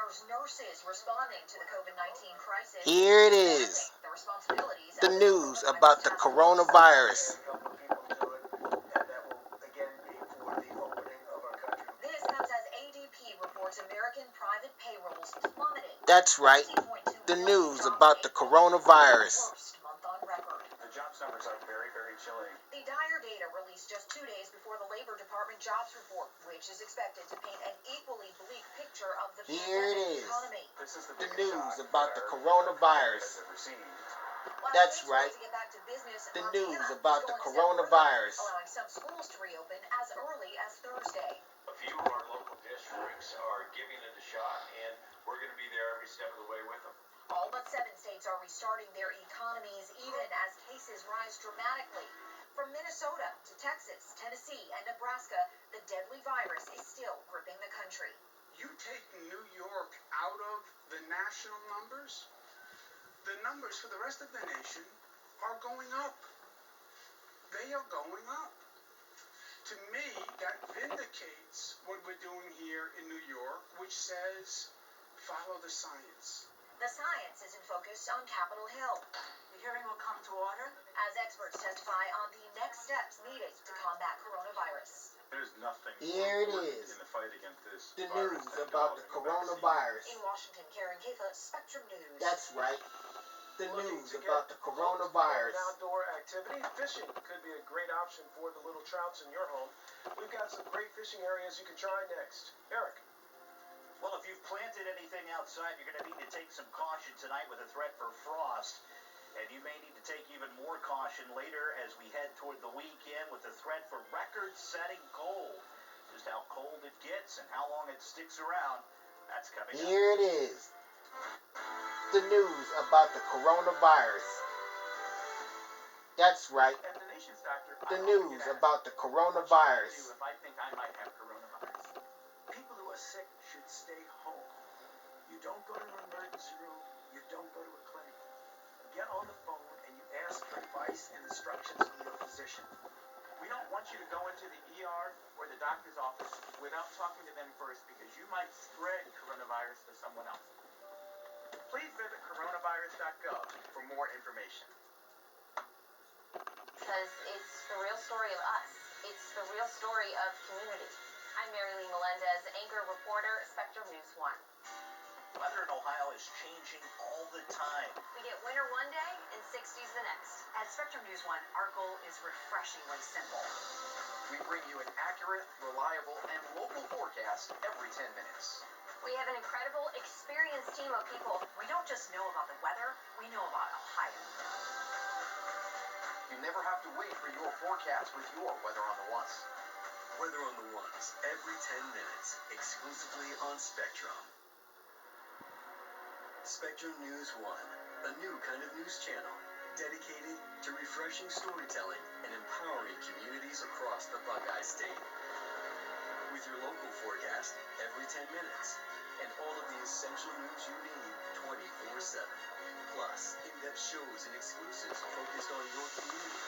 nurses responding to the COVID-19 crisis. Here it is. The news about the coronavirus. This comes as ADP reports American private payrolls plummeting. That's right. The news about the coronavirus. Worst month on record. The jobs numbers are very, very chilling. The dire data released just 2 days before the Labor Department jobs report, which is expected to paint an equally bleak picture of the pandemic economy. This is The news about the coronavirus. That's right. The news about the coronavirus. Allowing some schools to reopen as early as Thursday. A few of our local districts are giving it a shot, and we're going to be there every step of the way with them. All but 7 states are restarting their economies even as cases rise dramatically. From Minnesota to Texas, Tennessee, and Nebraska, the deadly virus is still gripping the country. You take New York out of the national numbers, the numbers for the rest of the nation are going up. They are going up. To me, that vindicates what we're doing here in New York, which says, follow the science. The science is in focus on Capitol Hill. The hearing will come to order as experts testify on the next steps needed to combat coronavirus. There's nothing Here it is. in the fight against this The virus news about the coronavirus. In Washington, Karen Kefa, Spectrum News. That's right. The news about the coronavirus. Outdoor activity. Fishing could be a great option for the little trouts in your home. We've got some great fishing areas you can try next. Eric. Well, if you've planted anything outside, you're going to need to take some caution tonight with a threat for frost. And you may need to take even more caution later as we head toward the weekend with the threat for record-setting cold. Just how cold it gets and how long it sticks around, that's coming up. Here it is. The news about the coronavirus. That's right. And the nation's doctor, The news about the coronavirus. If I think I might have coronavirus. People who are sick should stay home. You don't go to an emergency room. You don't go to a clinic. You get on the phone and you ask for advice and instructions from your physician. We don't want you to go into the ER or the doctor's office without talking to them first because you might spread coronavirus to someone else. Please visit coronavirus.gov for more information. Because it's the real story of us. It's the real story of community. I'm Mary Lee Melendez, anchor reporter, Spectrum News 1. Weather in Ohio is changing all the time. We get winter one day and 60s the next. At Spectrum News 1, our goal is refreshingly simple. We bring you an accurate, reliable, and local forecast every 10 minutes. We have an incredible, experienced team of people. We don't just know about the weather, we know about Ohio. You never have to wait for your forecast with your Weather on the Ones. Weather on the Ones, every 10 minutes, exclusively on Spectrum. Spectrum News 1, a new kind of news channel dedicated to refreshing storytelling and empowering communities across the Buckeye State. With your local forecast every 10 minutes and all of the essential news you need 24/7. Plus, in-depth shows and exclusives focused on your community.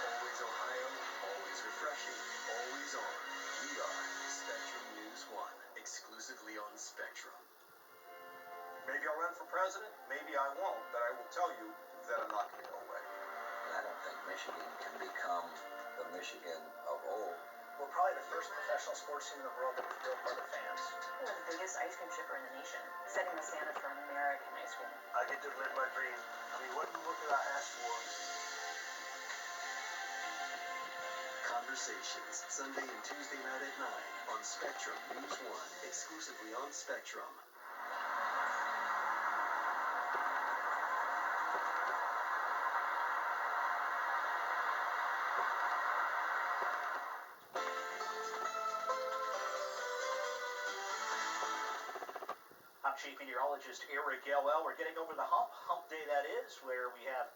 Always Ohio, always refreshing, always on. We are Spectrum News 1, exclusively on Spectrum. Maybe I'll run for president, maybe I won't, but I will tell you that I'm not going to go away. I don't think Michigan can become the Michigan of old. We're probably the first professional sports team in the world that was built by the fans. We're the biggest ice cream shipper in the nation, setting the standard for American ice cream. I get to live my dream. I mean, what more could I ask for? Conversations, Sunday and Tuesday night at 9 on Spectrum News 1, exclusively on Spectrum. I'm Chief Meteorologist Eric Elwell. We're getting over the hump day that is, where we have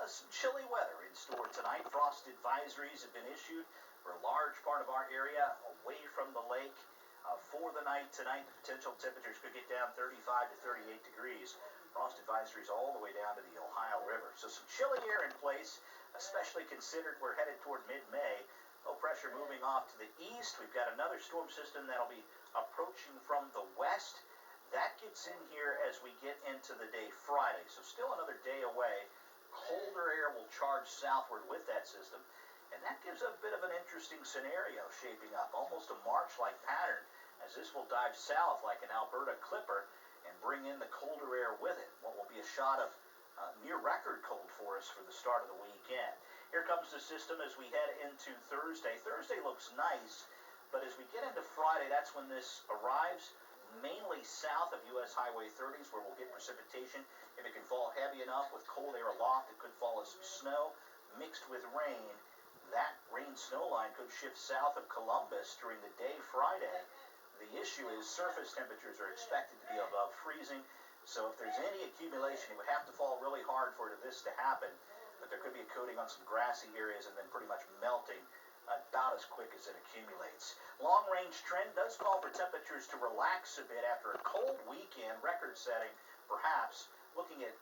some chilly weather in store tonight. Frost advisories have been issued for a large part of our area away from the lake for the night tonight. The potential temperatures could get down 35 to 38 degrees. Frost advisories all the way down to the Ohio River. So some chilly air in place, especially considered we're headed toward mid-May. Low pressure moving off to the east. We've got another storm system that'll be approaching from the west. That gets in here as we get into the day Friday, so still another day away. Colder air will charge southward with that system, and that gives a bit of an interesting scenario shaping up, almost a March-like pattern, as this will dive south like an Alberta clipper and bring in the colder air with it. What will be a shot of near record cold for us for the start of the weekend. Here comes the system as we head into Thursday. Thursday looks nice, but as we get into Friday, that's when this arrives, mainly south of U.S. Highway 30s, where we'll get precipitation. If it can fall heavy enough with cold air aloft, it could fall as some snow mixed with rain. That rain-snow line could shift south of Columbus during the day Friday. The issue is surface temperatures are expected to be above freezing, so if there's any accumulation, it would have to fall really hard for this to happen, but there could be a coating on some grassy areas and then pretty much melting about as quick as it accumulates. Long-range trend does call for temperatures to relax a bit after a cold weekend, record-setting perhaps. Looking at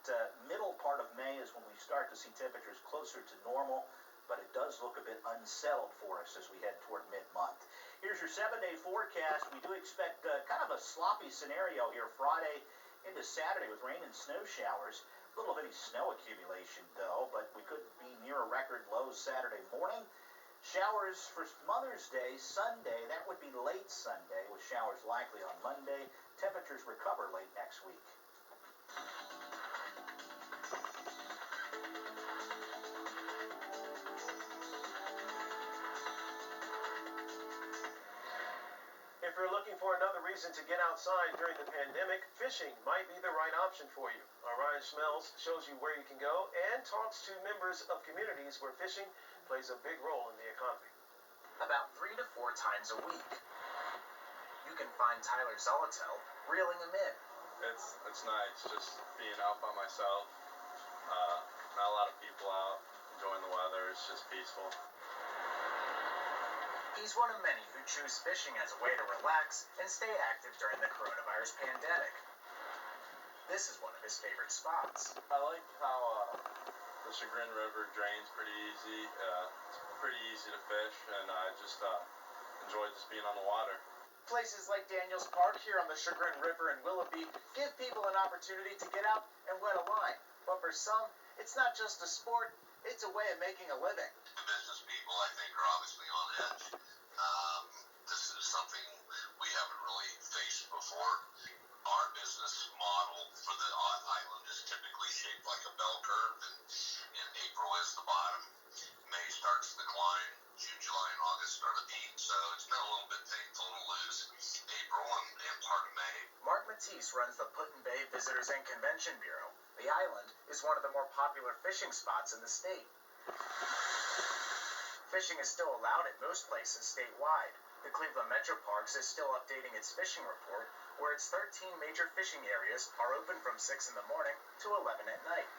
middle part of May is when we start to see temperatures closer to normal, but it does look a bit unsettled for us as we head toward mid-month. Here's your 7-day forecast. We do expect kind of a sloppy scenario here Friday into Saturday with rain and snow showers. A little bitty snow accumulation, though, but we could be near a record low Saturday morning. Showers for Mother's Day, Sunday. That would be late Sunday, with showers likely on Monday. Temperatures recover late next week. If you're looking for another reason to get outside during the pandemic, fishing might be the right option for you. Our Ryan Schmelz shows you where you can go and talks to members of communities where fishing plays a big role in the economy. About 3 to 4 times a week, you can find Tyler Zolotel reeling them in. It's nice just being out by myself. Not a lot of people out, enjoying the weather. It's just peaceful. He's one of many who choose fishing as a way to relax and stay active during the coronavirus pandemic. This is one of his favorite spots. I like how the Chagrin River drains pretty easy. It's pretty easy to fish, and I just enjoy just being on the water. Places like Daniels Park here on the Chagrin River in Willoughby give people an opportunity to get out and wet a line. But for some, it's not just a sport, it's a way of making a living. The business people, I think, are obviously on edge. This is something we haven't really faced before. Our business model for the island is typically shaped like a bell curve, and April is the bottom. May starts to decline. June, July, and August are the peak, so it's been a little bit painful to lose April and part of May. Mark Matisse runs the Put-in-Bay Visitors and Convention Bureau. The island is one of the more popular fishing spots in the state. Fishing is still allowed at most places statewide. The Cleveland Metro Parks is still updating its fishing report, where its 13 major fishing areas are open from 6 in the morning to 11 at night.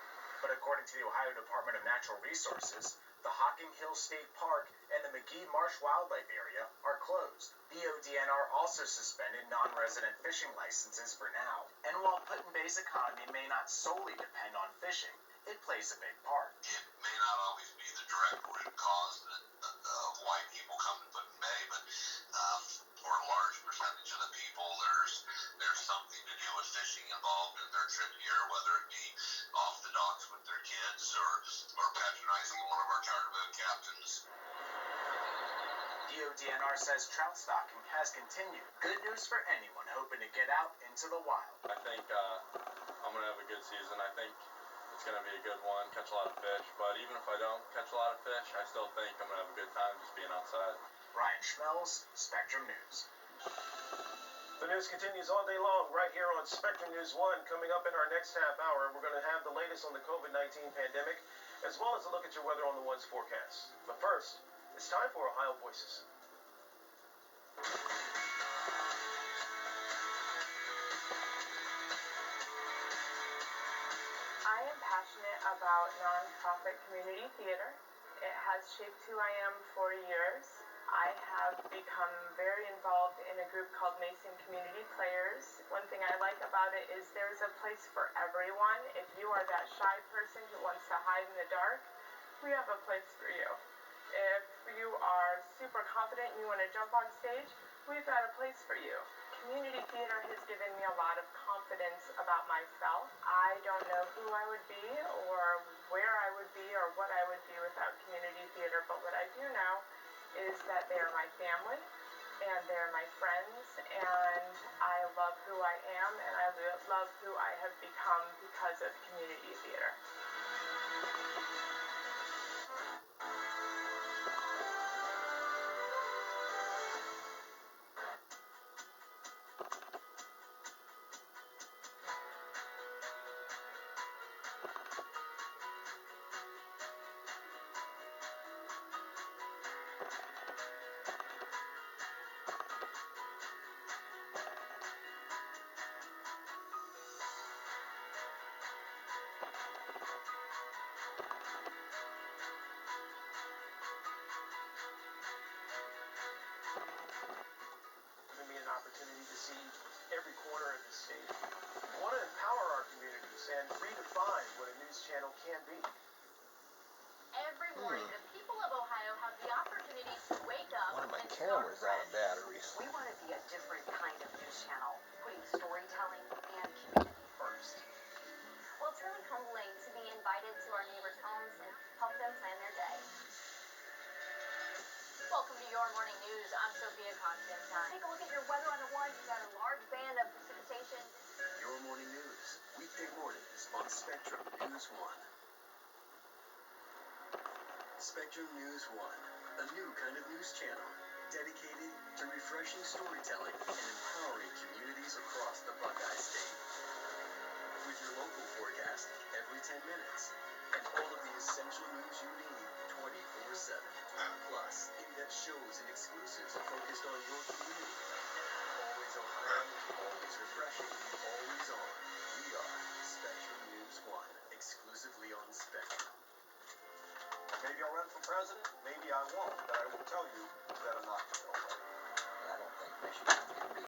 But according to the Ohio Department of Natural Resources, the Hocking Hills State Park and the McGee Marsh Wildlife Area are closed. The ODNR also suspended non-resident fishing licenses for now. And while Put-in-Bay's economy may not solely depend on fishing, it plays a big part. It may not always be the direct root cause of why people come to Put-in-Bay, but for a large percentage of the people, there's something to do with fishing involved in their trip here, whether it be off the docks with their kids or patronizing one of our charter boat captains. The ODNR says trout stocking has continued. Good news for anyone hoping to get out into the wild. I think I'm going to have a good season. I think it's going to be a good one, catch a lot of fish. But even if I don't catch a lot of fish, I still think I'm going to have a good time just being outside. Ryan Schmelz, Spectrum News. The news continues all day long right here on Spectrum News 1. Coming up in our next half hour, we're going to have the latest on the COVID-19 pandemic, as well as a look at your weather on the One's forecast. But first, it's time for Ohio Voices. I am passionate about nonprofit community theater. It has shaped who I am for years. I have become very involved in a group called Mason Community Players. One thing I like about it is there's a place for everyone. If you are that shy person who wants to hide in the dark, we have a place for you. If you are super confident and you want to jump on stage, we've got a place for you. community theater has given me a lot of confidence about myself. I don't know who I would be or where I would be or what I would be without community theater, but what I do know is that they are my family and they're my friends, and I love who I am and I love who I have become because of community theater. Opportunity to see every corner of the state. We want to empower our communities and redefine what a news channel can be. Every morning, the people of Ohio have the opportunity to wake up One of my and cameras start out of batteries. We want to be a different kind of news channel, putting storytelling and community first. Well, it's really humbling to be invited to our neighbors' homes and help them plan their day. Welcome to Your Morning News. I'm Sophia Constantine. Take a look at your weather on the one. We've got a large band of precipitation. Your Morning News, weekday mornings on Spectrum News 1. Spectrum News 1, a new kind of news channel dedicated to refreshing storytelling and empowering communities across the Buckeye State. With your local forecast every 10 minutes and all of the essential news you need 24/7. Plus, in-depth shows and exclusives focused on your community. Always Ohio, always refreshing, always on. We are Spectrum News 1, exclusively on Spectrum. Maybe I'll run for president, maybe I won't, but I will tell you that I'm not going to go away. I don't think Michigan can be